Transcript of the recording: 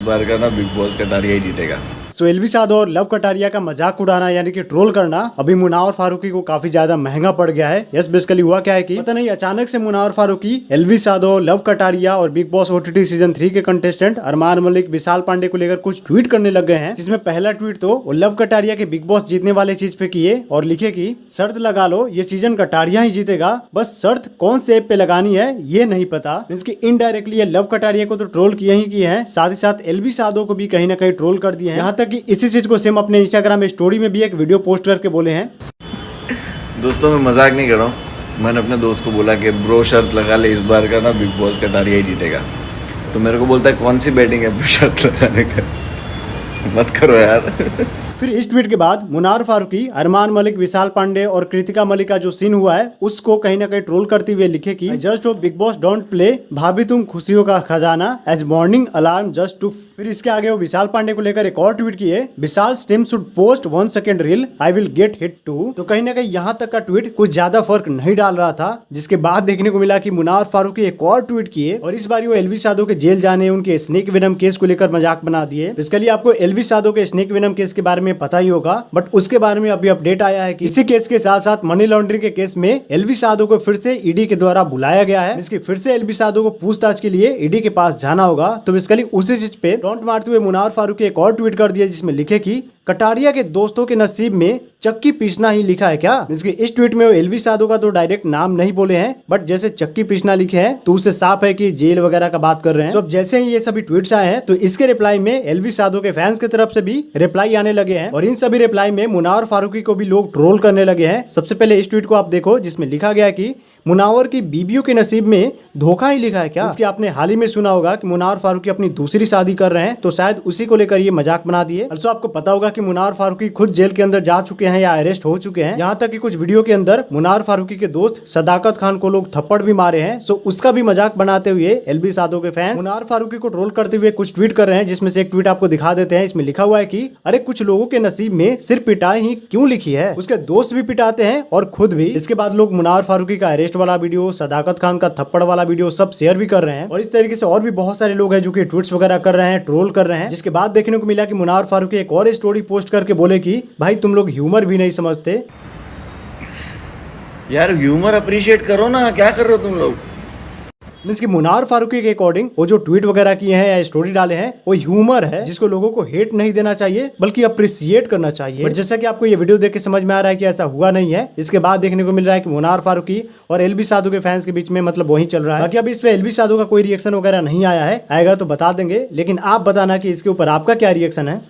बार का ना big boss Kataria ही जीतेगा। सो एलवी साधो और लव कटारिया का मजाक उड़ाना यानी कि ट्रोल करना अभी मुनावर फारूकी को काफी ज्यादा महंगा पड़ गया है। यस बेसिकली हुआ क्या है कि पता नहीं अचानक से मुनावर फारूकी, एलवी साधो, लव कटारिया और बिग बॉस ओटीटी सीजन 3 के कंटेस्टेंट अरमान मलिक, विशाल पांडे को लेकर कुछ ट्वीट करने लग गए हैं। जिसमें पहला ट्वीट तो वो लव कटारिया के बिग बॉस जीतने वाले चीज पे किए और लिखे कि शर्त लगा लो ये सीजन कटारिया ही जीतेगा, बस शर्त कौन से ऐप पे लगानी है ये नहीं पता। इसकी इनडायरेक्टली लव कटारिया को तो ट्रोल किए ही किए हैं, साथ ही साथ एलवी साधो को भी कहीं ना कहीं ट्रोल कर दिए हैं। यहाँ तक कि इसी चीज को सेम अपने इंस्टाग्राम स्टोरी में भी एक वीडियो पोस्ट करके बोले हैं। दोस्तों मैं मजाक नहीं कर रहा हूँ, मैंने अपने दोस्त को बोला कि ब्रो शर्त लगा ले इस बार का ना बिग बॉस कटारिया ही जीतेगा। तो मेरे को बोलता है कौन सी बैटिंग है शर्त लगाने का, मत करो यार। फिर इस ट्वीट के बाद मुनावर फारूकी, अरमान मलिक, विशाल पांडे और कृतिका मलिक का जो सीन हुआ है उसको कहीं ना कहीं ट्रोल करते हुए लिखे कि just hope Bigg Boss don't play, भाभी तुम खुशियों का खजाना as morning alarm just to. फिर इसके आगे वो विशाल पांडे को लेकर एक और ट्वीट किए, Vishal stream should post 1 second reel, I will get hit too. तो कहीं ना कहीं यहाँ तक का ट्वीट कुछ ज्यादा फर्क नहीं डाल रहा था, जिसके बाद देखने को मिला कि मुनावर फारूकी एक और ट्वीट किए और इस बार वो एलवी साधो के जेल जाने, उनके स्नेक वेनम केस को लेकर मजाक बना दिए। इसके आपको एलवी साधो के स्नेक वेनम केस के बारे में पता ही होगा, बट उसके बारे में अभी अपडेट आया है कि इसी केस के साथ साथ मनी लॉन्ड्रिंग के केस में एलवी साधो को फिर से ईडी के द्वारा बुलाया गया है। इसकी फिर से एलवी साधो को पूछताछ के लिए ईडी के पास जाना होगा। तो बेसिकली उसी चीज पे टॉन्ट मारते हुए मुनावर फारूकी एक और ट्वीट कर दिया जिसमें लिखे कि कटारिया के दोस्तों के नसीब में चक्की पीसना ही लिखा है क्या। इसके इस ट्वीट में वो एलवी साधो का तो डायरेक्ट नाम नहीं बोले हैं, बट जैसे चक्की पीसना लिखे हैं तो उससे साफ है कि जेल वगैरह का बात कर रहे हैं। तो अब जैसे ही ये सभी ट्वीट्स आए हैं तो इसके रिप्लाई में एलवी साधो के फैंस की तरफ से भी रिप्लाई आने लगे हैं और इन सभी रिप्लाई में मुनावर फारूकी को भी लोग ट्रोल करने लगे हैं। सबसे पहले इस ट्वीट को आप देखो जिसमें लिखा गया कि मुनावर की बीबियों के नसीब में धोखा ही लिखा है क्या। इसके आपने हाल ही में सुना होगा कि मुनावर फारूकी अपनी दूसरी शादी कर रहे हैं, तो शायद उसी को लेकर ये मजाक बना दिए। also आपको पता होगा कि मुनावर फारूकी खुद जेल के अंदर जा चुके हैं या अरेस्ट हो चुके हैं। यहाँ तक कि कुछ वीडियो के अंदर मुनावर फारूकी के दोस्त सदाकत खान को लोग थप्पड़ भी मारे हैं। सो उसका भी मजाक बनाते हुए एलवी साधो के फैंस मुनावर फारूकी को ट्रोल करते हुए कुछ ट्वीट कर रहे हैं, जिसमें से एक ट्वीट आपको दिखा देते हैं। इसमें लिखा हुआ है कि अरे कुछ लोगों के नसीब में सिर्फ पिटाई ही क्यों लिखी है, उसके दोस्त भी पिटाते हैं और खुद भी। इसके बाद लोग मुनावर फारूकी का अरेस्ट वाला वीडियो, सदाकत खान का थप्पड़ वाला वीडियो सब शेयर भी कर रहे हैं और इस तरीके से और भी बहुत सारे लोग हैं जो कि ट्वीट्स वगैरह कर रहे हैं, ट्रोल कर रहे हैं। जिसके बाद देखने को मिला कि मुनावर फारूकी एक और स्टोरी पोस्ट करके बोले कि भाई तुम लोग ह्यूमर भी नहीं समझते यार, ह्यूमर अप्रिशिएट करो ना, क्या कर रहे हो तुम लोग। मींस कि मुनावर फारूकी के अकॉर्डिंग वो जो ट्वीट वगैरह किए हैं या स्टोरी डाले हैं वो ह्यूमर है, जिसको लोगों को हेट नहीं देना चाहिए बल्कि अप्रिशिएट करना चाहिए। बट जैसा कि आपको ये वीडियो देख के समझ में आ रहा है कि ऐसा हुआ नहीं है। इसके बाद देखने को मिल रहा है कि मुनावर फारूकी और एलवी साधो के फैंस के बीच में मतलब वही चल रहा है। बाकी अभी इस पे एलवी साधो का कोई रिएक्शन वगैरह नहीं आया है, आएगा तो बता देंगे, लेकिन आप बताना कि इसके ऊपर आपका क्या रिएक्शन है।